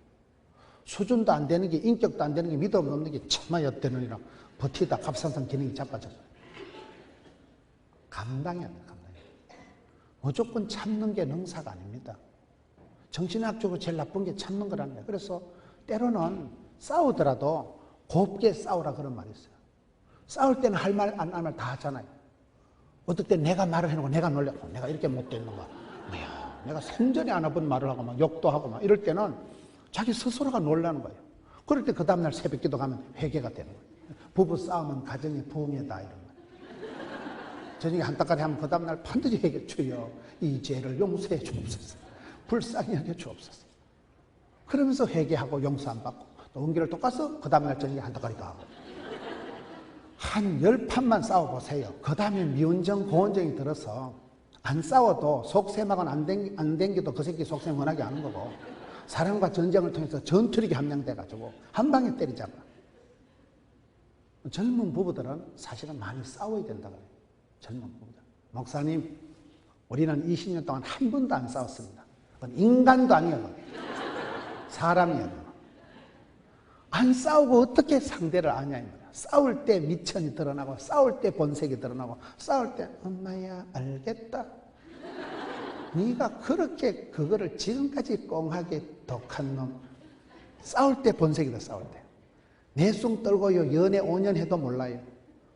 수준도 안 되는 게, 인격도 안 되는 게, 믿음 없는 게 참아야 되느니라 버티다 갑상선 기능이 자빠져요. 감당이 안 돼요. 무조건 참는 게 능사가 아닙니다. 정신의학적으로 제일 나쁜 게 참는 거라는 거예요. 그래서 때로는 싸우더라도 곱게 싸우라 그런 말이 있어요. 싸울 때는 할 말, 안 할 말 다 하잖아요. 어떨 때 내가 말을 해놓고 내가 놀려고, 내가 이렇게 못됐는 거야. 뭐야, 내가 생전에 안 해본 말을 하고 막 욕도 하고 막 이럴 때는 자기 스스로가 놀라는 거예요. 그럴 때 그 다음날 새벽기도 가면 회개가 되는 거예요. 부부 싸움은 가정의 부흥이다 이런 거예요. 저녁에 한따까리 하면 그 다음날 반드시 회개, 주여 이 죄를 용서해 주옵소서, 불쌍히 여겨 주옵소서. 그러면서 회개하고 용서 안 받고 또 은기를 또 가서 그 다음날 저녁에 한따까리 더 하고. 한 10판만 싸워보세요. 그 다음에 미운정, 고운정이 들어서 안 싸워도 속셈하고는 안 댕겨도 그 새끼 속셈 원하게 하는 거고, 사람과 전쟁을 통해서 전투력이 함량돼가지고 한 방에 때리잖아. 젊은 부부들은 사실은 많이 싸워야 된다 그래요. 젊은 부부들. 목사님, 우리는 20년 동안 한 번도 안 싸웠습니다. 그건 인간도 아니에요. 사람이에요. 안 싸우고 어떻게 상대를 아냐 이 말이야. 싸울 때 미천이 드러나고, 싸울 때 본색이 드러나고, 싸울 때 엄마야 알겠다. 네가 그렇게 그거를 지금까지 꽁하게 독한 놈. 싸울 때 본색이다. 싸울 때 내숭 떨고요 연애 5년 해도 몰라요.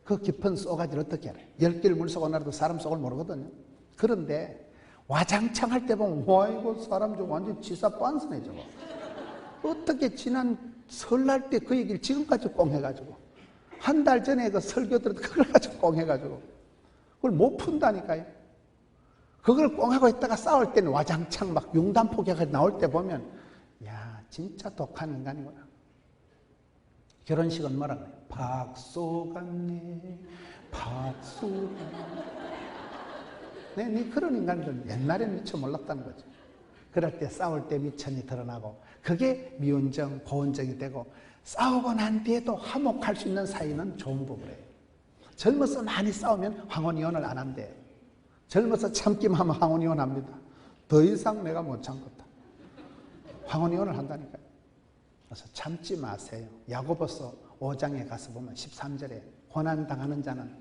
그 깊은 쏘가지를 어떻게 알아요? 10길 물속 오나라도 사람 속을 모르거든요. 그런데 와장창 할 때 보면 와 이거 사람 좀 완전 지사 빤스네 저거. 어떻게 지난 설날 때 그 얘기를 지금까지 꽁해가지고 한 달 전에 그 설교 들어도 그걸 가지고 꽁해가지고 그걸 못 푼다니까요. 그걸 꽁하고 있다가 싸울 때는 와장창 막 융단 포격하게 나올 때 보면 야 진짜 독한 인간이구나. 결혼식은 뭐라고 해요? 박수 같네 박수 네, 그런 인간들 옛날에는 미처 몰랐다는 거죠. 그럴 때 싸울 때 미천이 드러나고 그게 미운정, 고운정이 되고 싸우고 난 뒤에도 화목할 수 있는 사이는 좋은 부부래요. 젊어서 많이 싸우면 황혼이혼을 안 한대요. 젊어서 참기만 하면 황혼이혼 합니다. 더 이상 내가 못 참겠다. 황혼이혼을 한다니까요. 그래서 참지 마세요. 야고보서 5장에 가서 보면 13절에 고난당하는 자는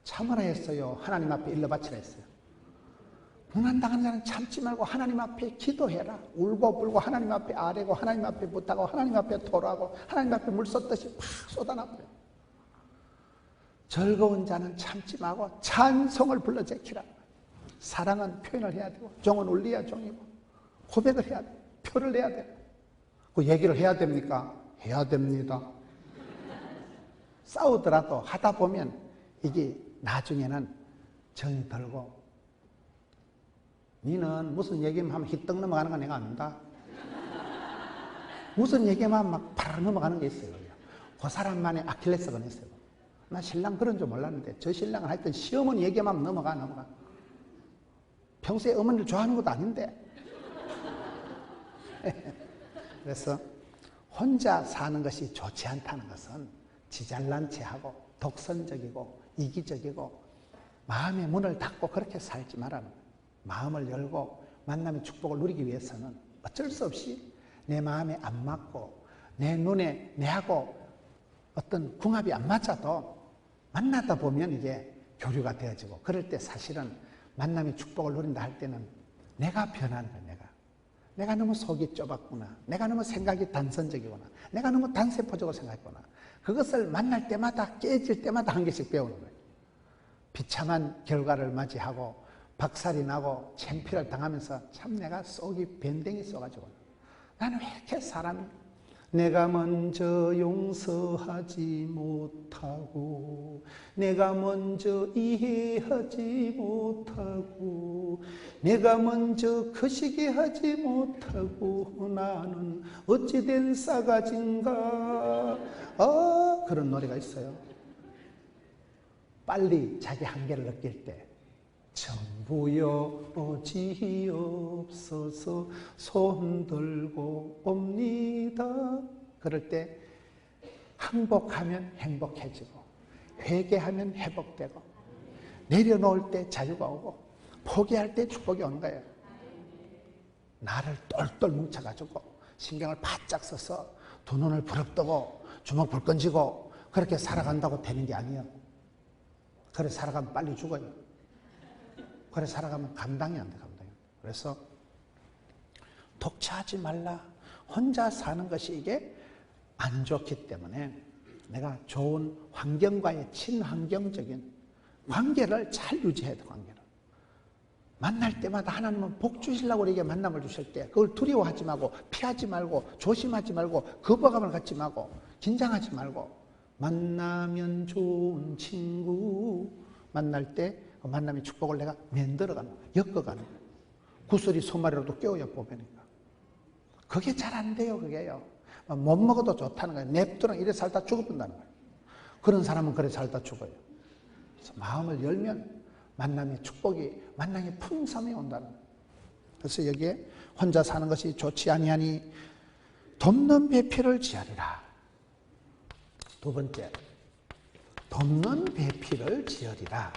참으라 했어요. 하나님 앞에 일러바치라 했어요. 고난당하는 자는 참지 말고 하나님 앞에 기도해라. 울고 불고 하나님 앞에 아뢰고 하나님 앞에 부탁하고 하나님 앞에 토로하고 하나님 앞에 물 쏟듯이 팍 쏟아놔버려요. 즐거운 자는 참지 말고 찬송을 불러 제키라. 사랑은 표현을 해야 되고 종은 울리야 종이고 고백을 해야 돼. 표를 내야 돼. 그 얘기를 해야 됩니까? 해야 됩니다. 싸우더라도 하다 보면 이게 나중에는 정이 들고 니는 무슨 얘기만 하면 휘떡 넘어가는 거 내가 안다. 무슨 얘기만 하면 막 바로 넘어가는 게 있어요. 그 사람만의 아킬레스건이 있어요. 나 신랑 그런 줄 몰랐는데 저 신랑은 하여튼 시어머니 얘기만 하면 넘어가. 평소에 어머니를 좋아하는 것도 아닌데. 그래서 혼자 사는 것이 좋지 않다는 것은 지잘난 체하고 독선적이고 이기적이고 마음의 문을 닫고 그렇게 살지 말라는 거예요. 마음을 열고 만남의 축복을 누리기 위해서는 어쩔 수 없이 내 마음에 안 맞고 내 눈에 내하고 어떤 궁합이 안 맞아도 만나다 보면 이게 교류가 되어지고 그럴 때 사실은 만남의 축복을 누린다 할 때는 내가 변한 거야. 내가 너무 속이 좁았구나. 내가 너무 생각이 단선적이구나. 내가 너무 단세포적으로 생각했구나. 그것을 만날 때마다 깨질 때마다 한 개씩 배우는 거예요. 비참한 결과를 맞이하고 박살이 나고 창피를 당하면서 참 내가 속이 밴댕이 쏘가지고 나는 왜 이렇게 사람이 내가 먼저 용서하지 못하고 내가 먼저 이해하지 못하고 내가 먼저 거시기 하지 못하고 나는 어찌된 싸가지인가. 그런 노래가 있어요. 빨리 자기 한계를 느낄 때 전부여 어지없어서 손들고 옵니다. 그럴 때 항복하면 행복해지고 회개하면 회복되고 내려놓을 때 자유가 오고 포기할 때 축복이 오는 거예요. 나를 똘똘 뭉쳐가지고 신경을 바짝 써서 두 눈을 부릅뜨고 주먹 불끈 쥐고 그렇게 살아간다고 되는 게 아니에요. 그래 살아가면 빨리 죽어요. 그래 살아가면 감당이 안 돼, 감당이. 그래서 독차하지 말라. 혼자 사는 것이 이게 안 좋기 때문에 내가 좋은 환경과의 친환경적인 관계를 잘 유지해야 돼, 관계를. 만날 때마다 하나님은 복 주시려고 우리에게 만남을 주실 때 그걸 두려워하지 말고 피하지 말고 조심하지 말고 거부감을 갖지 말고 긴장하지 말고 만나면 좋은 친구 만날 때 그 만남의 축복을 내가 만들어가는 거야. 엮어가는 거야. 구슬이 소마리로도 껴야 뽑으니까. 그게 잘 안 돼요, 그게요. 못 먹어도 좋다는 거예요. 냅두랑 이래 살다 죽어본다는 거예요. 그런 사람은 그래 살다 죽어요. 그래서 마음을 열면 만남의 축복이, 만남의 풍성이 온다는 거예요. 그래서 여기에 혼자 사는 것이 좋지 아니하니 돕는 배필을 지으리라. 두 번째, 돕는 배필을 지으리라.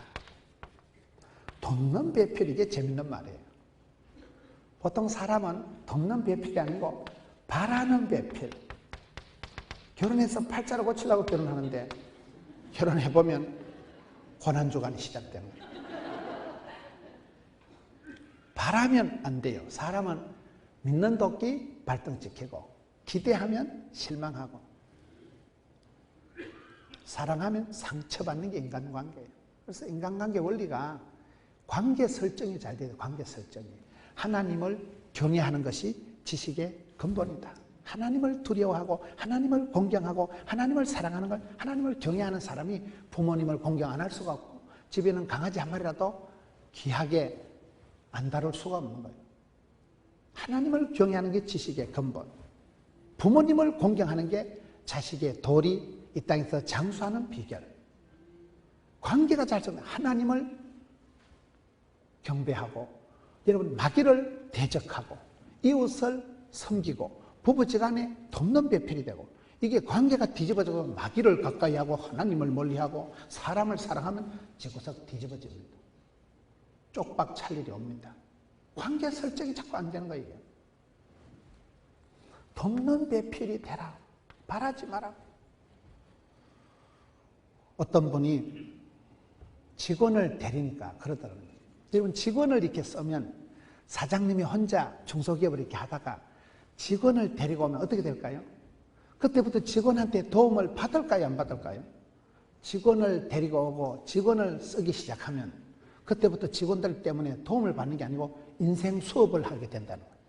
돕는 배필, 이게 재밌는 말이에요. 보통 사람은 돕는 배필이 아니고 바라는 배필. 결혼해서 팔자를 고치려고 결혼하는데 결혼해보면 고난주간이 시작되는 거예요. 바라면 안 돼요. 사람은 믿는 도끼 발등 찍히고 기대하면 실망하고 사랑하면 상처받는 게 인간관계예요. 그래서 인간관계 원리가 관계 설정이 잘 돼야 돼. 관계 설정이. 하나님을 경외하는 것이 지식의 근본이다. 하나님을 두려워하고 하나님을 공경하고 하나님을 사랑하는 걸, 하나님을 경외하는 사람이 부모님을 공경 안 할 수가 없고 집에는 강아지 한 마리라도 귀하게 안 다룰 수가 없는 거예요. 하나님을 경외하는 게 지식의 근본. 부모님을 공경하는 게 자식의 도리, 이 땅에서 장수하는 비결. 관계가 잘 정해 하나님을 경배하고 여러분 마귀를 대적하고 이웃을 섬기고 부부지간에 돕는 배필이 되고 이게 관계가 뒤집어져서 마귀를 가까이 하고 하나님을 멀리하고 사람을 사랑하면 지구석 뒤집어집니다. 쪽박 찰 일이 옵니다. 관계 설정이 자꾸 안 되는 거예요. 돕는 배필이 되라. 바라지 마라. 어떤 분이 직원을 데리니까 그러더라고요. 여러분 직원을 이렇게 쓰면 사장님이 혼자 중소기업을 이렇게 하다가 직원을 데리고 오면 어떻게 될까요? 그때부터 직원한테 도움을 받을까요? 안 받을까요? 직원을 데리고 오고 직원을 쓰기 시작하면 그때부터 직원들 때문에 도움을 받는 게 아니고 인생 수업을 하게 된다는 거예요.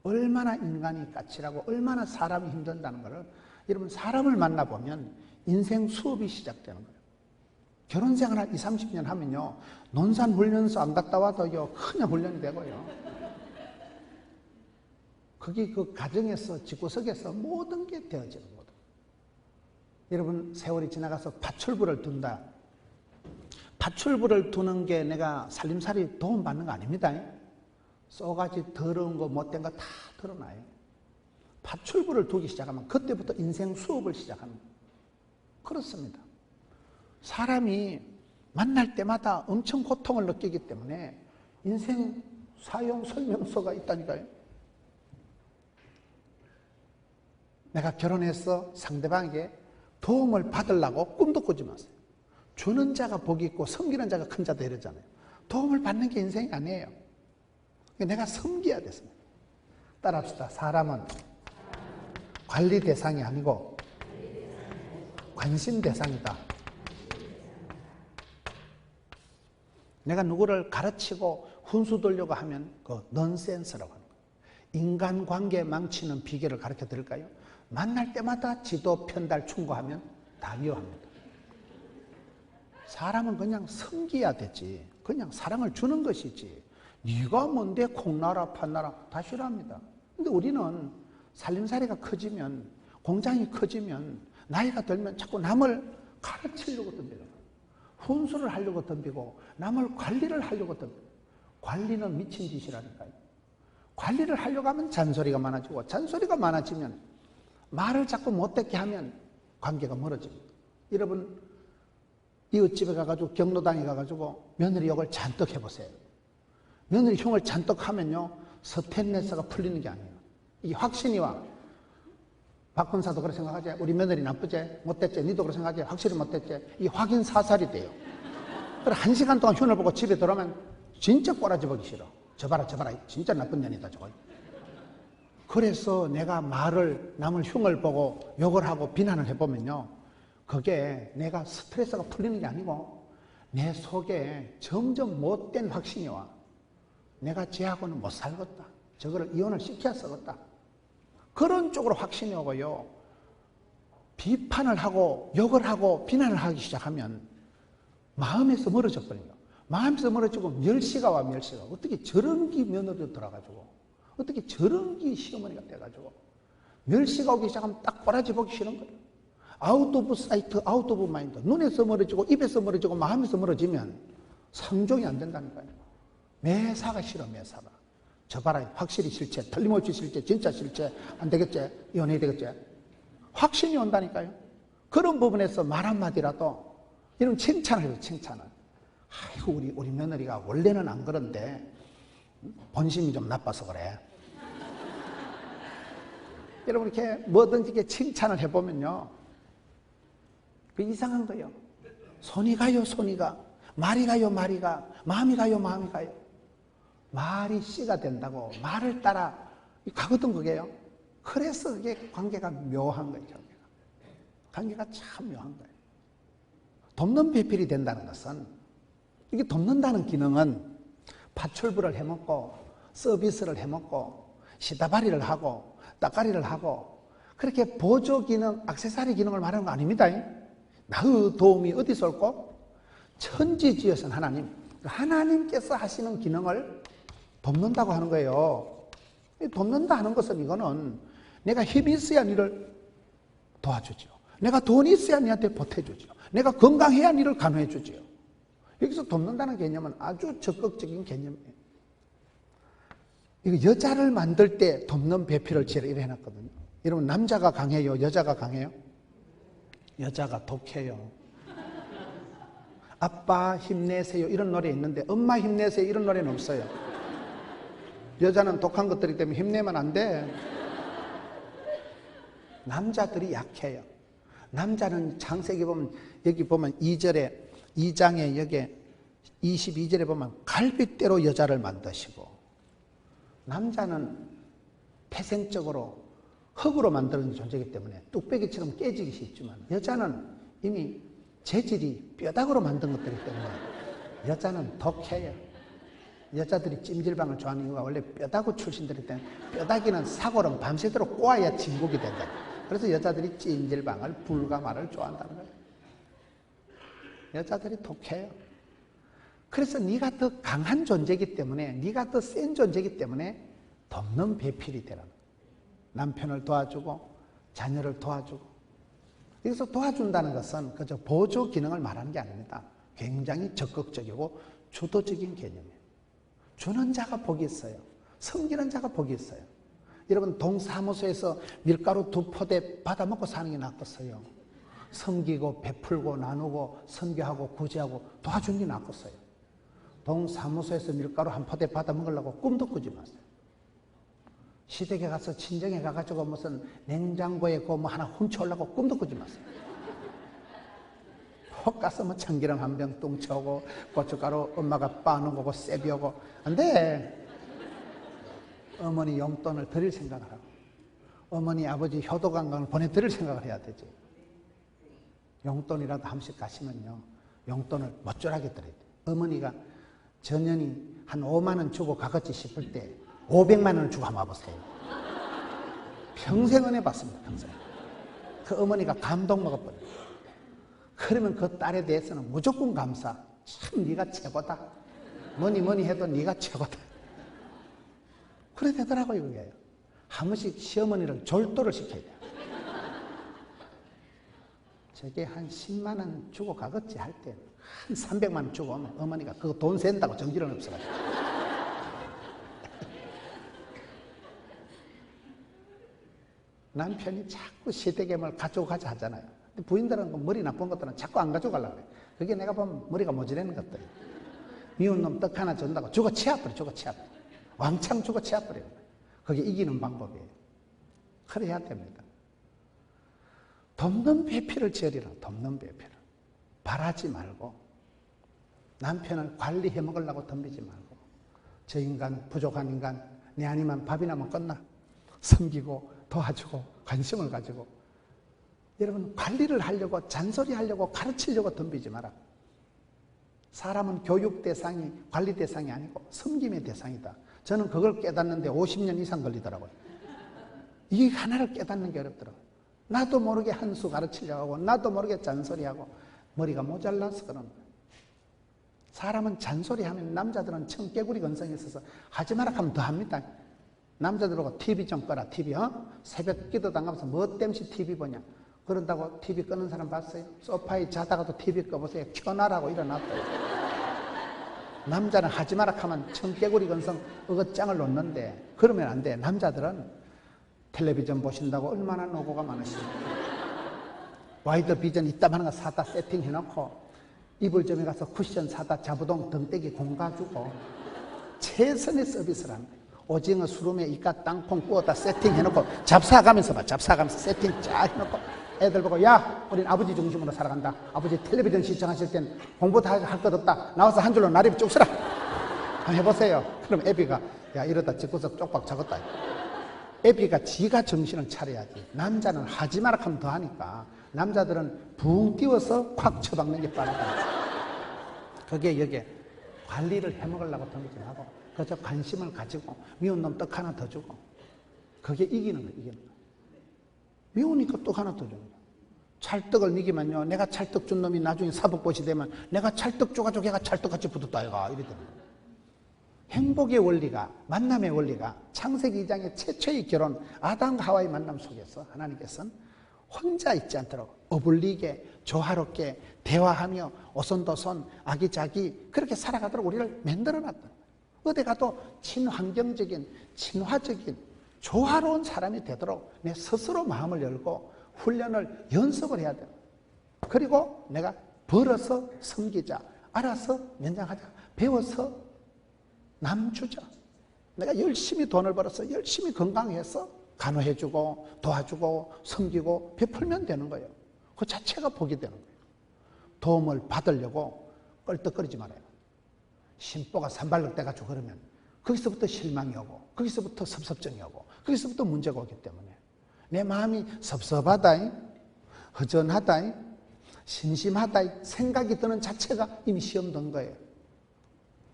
얼마나 인간이 까칠하고 얼마나 사람이 힘든다는 것을 여러분 사람을 만나보면 인생 수업이 시작되는 거예요. 결혼생활 한 20, 30년 하면요 논산훈련소 안 갔다 와도요 그냥 훈련이 되고요. 그게 그 가정에서 집구석에서 모든 게 되어지는 거예요. 여러분 세월이 지나가서 파출부를 둔다. 파출부를 두는 게 내가 살림살이 도움받는 거 아닙니다. 쏘가지 더러운 거 못된 거 다 드러나요. 파출부를 두기 시작하면 그때부터 인생 수업을 시작하는 거예요. 그렇습니다. 사람이 만날 때마다 엄청 고통을 느끼기 때문에 인생 사용 설명서가 있다니까요. 내가 결혼해서 상대방에게 도움을 받으려고 꿈도 꾸지 마세요. 주는 자가 복이 있고 섬기는 자가 큰 자다 이러잖아요. 도움을 받는 게 인생이 아니에요. 내가 섬겨야 됐습니다. 따라합시다. 사람은 관리 대상이 아니고 관심 대상이다. 내가 누구를 가르치고 훈수 돌려고 하면 그 넌센스라고 하는 거예요. 인간관계 망치는 비결을 가르쳐 드릴까요? 만날 때마다 지도 편달 충고하면 다 위험합니다. 사람은 그냥 섬겨야 되지. 그냥 사랑을 주는 것이지. 네가 뭔데 콩나라 판나라 다 싫어합니다. 근데 우리는 살림살이가 커지면 공장이 커지면 나이가 들면 자꾸 남을 가르치려고 덤비고 훈수를 하려고 덤비고 남을 관리를 하려고 덤비고 관리는 미친 짓이라니까요. 관리를 하려고 하면 잔소리가 많아지고 잔소리가 많아지면 말을 자꾸 못듣게 하면 관계가 멀어집니다. 여러분 이웃집에 가가지고 경로당에 가가지고 며느리 욕을 잔뜩 해보세요. 며느리 흉을 잔뜩 하면요 스트레스가 풀리는 게 아니에요. 이게 확신이 와. 박근사도 그렇게 생각하지? 우리 며느리 나쁘지? 못됐지? 니도 그렇게 생각하지? 확실히 못됐지? 이 확인 사살이 돼요. 그래 1시간 동안 흉을 보고 집에 들어오면 진짜 꼬라지 보기 싫어. 저 봐라 진짜 나쁜 년이다 저거. 그래서 내가 말을 남을 흉을 보고 욕을 하고 비난을 해보면요 그게 내가 스트레스가 풀리는 게 아니고 내 속에 점점 못된 확신이 와. 내가 쟤하고는 못 살겠다. 저거를 이혼을 시켜야 쓰겠다. 그런 쪽으로 확신이 오고요. 비판을 하고 욕을 하고 비난을 하기 시작하면 마음에서 멀어져 버립니다. 마음에서 멀어지고 멸시가 와. 멸시가. 어떻게 저런 기 며느리도 들어가지고 어떻게 저런 기 시어머니가 돼가지고 멸시가 오기 시작하면 딱 꼬라지 보기 싫은 거예요. 아웃 오브 사이트, 아웃 오브 마인드. 눈에서 멀어지고 입에서 멀어지고 마음에서 멀어지면 상종이 안 된다니까요. 매사가 싫어. 매사가. 저 봐라 확실히 실체, 틀림없이 실체, 진짜 실체, 안 되겠지? 이혼해야 되겠지? 확신이 온다니까요. 그런 부분에서 말 한마디라도 이런 칭찬을 해요. 칭찬을. 아이고 우리 며느리가 원래는 안 그런데 본심이 좀 나빠서 그래. 여러분 이렇게 뭐든지 이렇게 칭찬을 해보면요 그 이상한 거예요. 손이 가요. 손이 가. 말이 가요. 말이 가. 마음이 가요. 마음이 가요. 말이 씨가 된다고 말을 따라 가거든 그게요. 그래서 그게 관계가 묘한 거예요. 관계가 참 묘한 거예요. 돕는 배필이 된다는 것은 이게 돕는다는 기능은 파출부를 해먹고 서비스를 해먹고 시다바리를 하고 따까리를 하고 그렇게 보조 기능, 액세서리 기능을 말하는 거 아닙니다. 나의 도움이 어디서 올고? 천지지으신 하나님, 하나님께서 하시는 기능을 돕는다고 하는 거예요. 돕는다 하는 것은 이거는 내가 힘이 있어야 니를 도와주죠. 내가 돈이 있어야 니한테 보태주죠. 내가 건강해야 니를 간호해주죠. 여기서 돕는다는 개념은 아주 적극적인 개념이에요. 이거 여자를 만들 때 돕는 배필을 제가 이래 해놨거든요. 여러분, 남자가 강해요? 여자가 강해요? 여자가 독해요. 아빠 힘내세요 이런 노래 있는데 엄마 힘내세요 이런 노래는 없어요. 여자는 독한 것들이기 때문에 힘내면 안 돼. 남자들이 약해요. 남자는 창세기 보면 여기 보면 2장에 여기 22절에 보면 갈빗대로 여자를 만드시고, 남자는 태생적으로 흙으로 만드는 존재이기 때문에 뚝배기처럼 깨지기 쉽지만 여자는 이미 재질이 뼈다구로 만든 것들이기 때문에 여자는 독해요. 여자들이 찜질방을 좋아하는 이유가 원래 뼈다구 출신들이기 때문에 뼈다귀는 사골은 밤새도록 꼬아야 진국이 된다. 그래서 여자들이 찜질방을 불가마를 좋아한다는 거예요. 여자들이 독해요. 그래서 네가 더 강한 존재이기 때문에, 네가 더 센 존재이기 때문에 돕는 배필이 되라는 거예요. 남편을 도와주고 자녀를 도와주고. 여기서 도와준다는 것은 그저 보조 기능을 말하는 게 아닙니다. 굉장히 적극적이고 주도적인 개념이에요. 주는 자가 복이 있어요. 섬기는 자가 복이 있어요. 여러분, 동사무소에서 밀가루 2포대 받아먹고 사는 게 낫겠어요? 섬기고 베풀고 나누고 선교하고 구제하고 도와주는 게 낫겠어요? 동사무소에서 밀가루 1포대 받아먹으려고 꿈도 꾸지 마세요. 시댁에 가서 친정에 가가지고 무슨 냉장고에 그 뭐 하나 훔쳐오려고 꿈도 꾸지 마세요. 혹 가서 뭐 참기름 한 병 뚱쳐오고 고춧가루 엄마가 빻는 거고 세비오고 안 돼. 어머니 용돈을 드릴 생각을 하고 어머니 아버지 효도관광을 보내드릴 생각을 해야 되지. 용돈이라도 한씩 가시면요, 용돈을 멋절하게 드려야 돼요. 어머니가 전년이 한 5만 원 주고 가겠지 싶을 때 500만 원을 주고 한번 와보세요. 평생 은혜 받습니다. 평생. 그 어머니가 감동 먹어버려요. 그러면 그 딸에 대해서는 무조건 감사. 참 네가 최고다. 뭐니 해도 네가 최고다. 그래 되더라고요. 그게. 한 번씩 시어머니를 졸도를 시켜야 돼요. 저게 한 10만 원 주고 가겠지 할 때 한 300만 원 주고 오면 어머니가 그거 돈 센다고 정신은 없어가지고. 남편이 자꾸 시댁에뭘 가지고 가자 하잖아요. 근데 부인들은 머리 나쁜 것들은 자꾸 안 가져가려고 그래. 그게 내가 보면 머리가 모자라는 것들이에요. 미운 놈 떡 하나 준다고 주고 치아버려. 왕창 주고 치아버려요. 그게 이기는 방법이에요. 그래야 됩니다. 돕는 배필을 지으리라. 돕는 배필을. 바라지 말고 남편을 관리해 먹으려고 덤비지 말고, 저 인간 부족한 인간 내 아니면 밥이나 먹으면 끝나. 섬기고 도와주고 관심을 가지고. 여러분, 관리를 하려고 잔소리하려고 가르치려고 덤비지 마라. 사람은 교육 대상이 관리 대상이 아니고 섬김의 대상이다. 저는 그걸 깨닫는데 50년 이상 걸리더라고요. 이 하나를 깨닫는 게 어렵더라고요. 나도 모르게 한 수 가르치려고 하고 나도 모르게 잔소리하고 머리가 모자라서 그런 거예요. 사람은 잔소리하면, 남자들은 청개구리 건성이 있어서 하지 마라 하면 더 합니다. 남자들하고 TV 좀 꺼라. TV 새벽 기도 당하면서 뭐 땜시 TV 보냐. 그런다고 TV 끄는 사람 봤어요? 소파에 자다가도 TV 꺼보세요. 켜놔라고 일어났어요. 남자는 하지 마라 하면 청개구리 건성 어긋장을 놓는데 그러면 안 돼. 남자들은 텔레비전 보신다고 얼마나 노고가 많으십니까? 와이드 비전 이따만한 거 사다 세팅해놓고 이불점에 가서 쿠션 사다 자부동 등대기 공가주고 최선의 서비스를 합니다. 오징어 수lum에 이깟 땅콩 구워다 세팅해놓고 잡사가면서 봐. 잡사가면서 세팅 쫙 해놓고 애들 보고, 야, 우린 아버지 중심으로 살아간다. 아버지 텔레비전 시청하실 땐 공부 다 할 것 없다. 나와서 한 줄로 나리 쭉 서라. 한번 해보세요. 그럼 애비가, 야, 이러다 집구석 쪽박 적었다. 애비가 지가 정신을 차려야지. 남자는 하지 마라 하면 더 하니까 남자들은 붕 띄워서 콱 쳐박는 게 빠르다. 그게 여기에 관리를 해먹으려고 덤비지하고 그저 관심을 가지고 미운 놈 떡 하나 더 주고 그게 이기는 거예요. 이기는 거예요. 미우니까 떡 하나 더 주는 거예요. 찰떡을 이기면요 내가 찰떡 준 놈이 나중에 사법고시 되면 내가 찰떡 줘가지고 걔가 찰떡같이 붙었다 이가 이래 되는 거예요. 행복의 원리가 만남의 원리가 창세기 2장의 최초의 결혼 아담과 하와의 만남 속에서 하나님께서는 혼자 있지 않도록 어울리게 조화롭게 대화하며 오손도손 아기자기 그렇게 살아가도록 우리를 만들어놨다. 어디 가도 친환경적인 친화적인 조화로운 사람이 되도록 내 스스로 마음을 열고 훈련을 연습을 해야 돼요. 그리고 내가 벌어서 섬기자, 알아서 연장하자, 배워서 남 주자. 내가 열심히 돈을 벌어서 열심히 건강해서 간호해주고 도와주고 섬기고 베풀면 되는 거예요. 그 자체가 복이 되는 거예요. 도움을 받으려고 껄떡거리지 말아요. 심보가 산발력 돼가지고 그러면 거기서부터 실망이 오고 거기서부터 섭섭증이 오고 거기서부터 문제가 오기 때문에 내 마음이 섭섭하다, 허전하다, 심심하다 생각이 드는 자체가 이미 시험 든 거예요.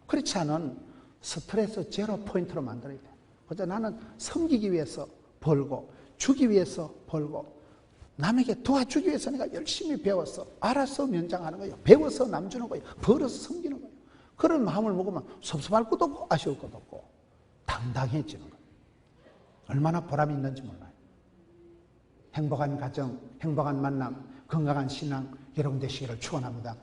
그렇지 않은 스트레스 제로 포인트로 만들어야 돼요. 그래서 나는 섬기기 위해서 벌고 주기 위해서 벌고 남에게 도와주기 위해서 내가 열심히 배워서 알아서 연장하는 거예요. 배워서 남 주는 거예요. 벌어서 섬기는 거예요. 그런 마음을 먹으면 섭섭할 것도 없고 아쉬울 것도 없고 당당해지는 거예요. 얼마나 보람이 있는지 몰라요. 행복한 가정, 행복한 만남, 건강한 신앙 여러분 되시기를 축원합니다.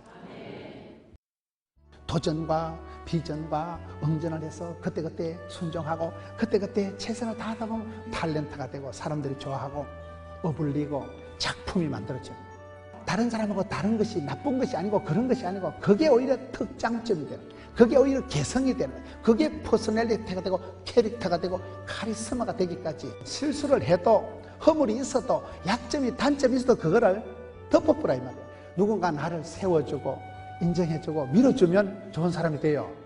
도전과 비전과 응전을 해서 그때그때 순종하고 그때그때 최선을 다하다 보면 탤런트가 되고 사람들이 좋아하고 어울리고 작품이 만들어집니다. 다른 사람하고 다른 것이 나쁜 것이 아니고 그런 것이 아니고 그게 오히려 특장점이 되는 거예요. 그게 오히려 개성이 되는 거예요. 그게 퍼스널리티가 되고 캐릭터가 되고 카리스마가 되기까지 실수를 해도 허물이 있어도 약점이 단점이 있어도 그거를 덮어뿌라 이 말이에요. 누군가 나를 세워주고 인정해주고 밀어주면 좋은 사람이 돼요.